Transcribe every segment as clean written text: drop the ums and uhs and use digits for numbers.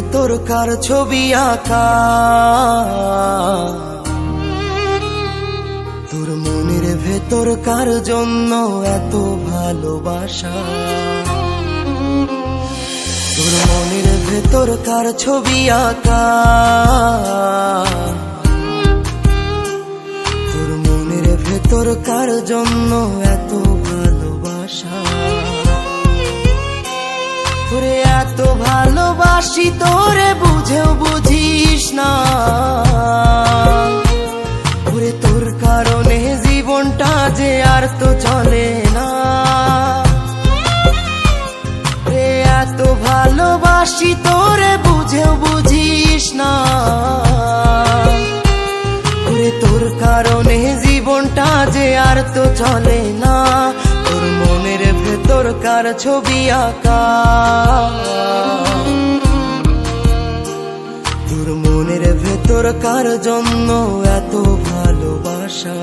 ভেতর কার ছবি আঁকা, তোর মনের ভেতর কার জন্য এত ভালোবাসা, তোর মনের ভেতর কার ছবি আঁকা, তোর মনের ভেতর কার জন্য এত ভালোবাসা। তোরে এত ভালোবাসি তোরে বুঝেও বুঝিস না, ওরে তোর কারণে জীবনটা যে আর তো চলে না। ওরে এত ভালোবাসি তোরে বুঝেও বুঝিস না, ওরে তোর কারণে জীবনটা যে আর তো চলে না। তোর মনের ভেতর কার ছবি আঁকা, তোর মনের ভেতর কার জন্য এত ভালোবাসা।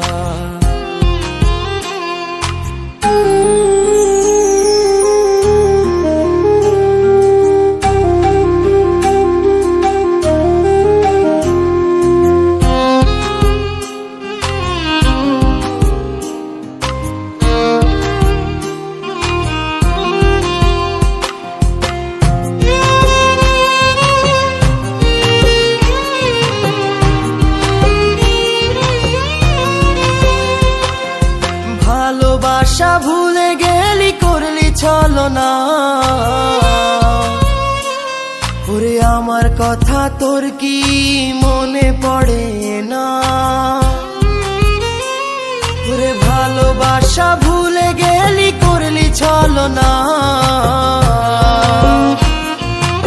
ভালোবাসা ভুলে গেলি করলি ছলনা, ওরে আমার কথা তোর কি মনে পড়ে না। ওরে ভালোবাসা ভুলে গেলি করলি ছলনা,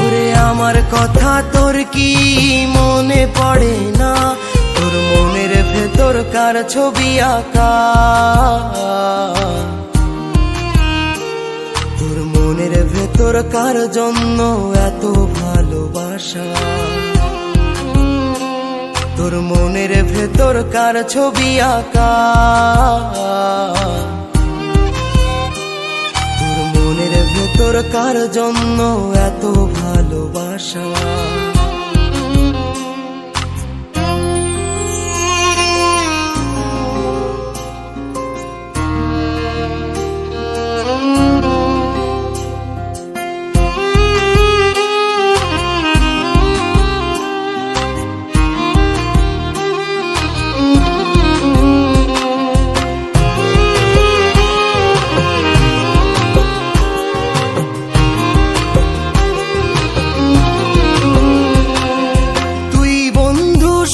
ওরে আমার কথা তোর কি মনে পড়ে না। তোর মনের ভেতর কার ছবি আঁকা, তোর মনের ভেতর কার জন্য এত ভালোবাসা, তোর মনের ভেতর কার ছবি আঁকা, তোর মনের ভেতর কার জন্য এত ভালোবাসা।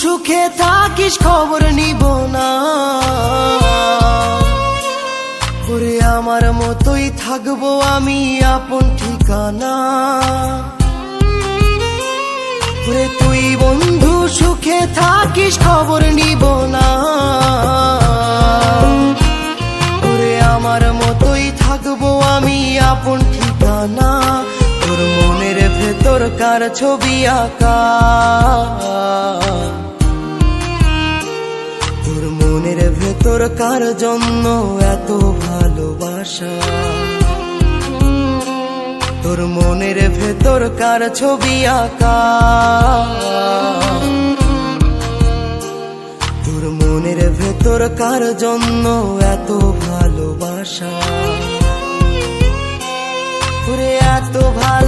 সুখে থাকিস খবর নিব না, ওরে আমার মতোই থাকবো আমি আপন ঠিকানা। ওরে তুই বন্ধু সুখে থাকিস খবর নিব না, ওরে আমার মতোই থাকবো আমি আপন ঠিকানা। তোর মনের ভেতর কার ছবি আঁকা, তোর মনের ভেতর কার জন্য এত ভালোবাসা, তোর মনের ভেতর কার ছবি আঁকা, তোর মনের ভেতর কার জন্য এত ভালোবাসা। ওরে এত ভালো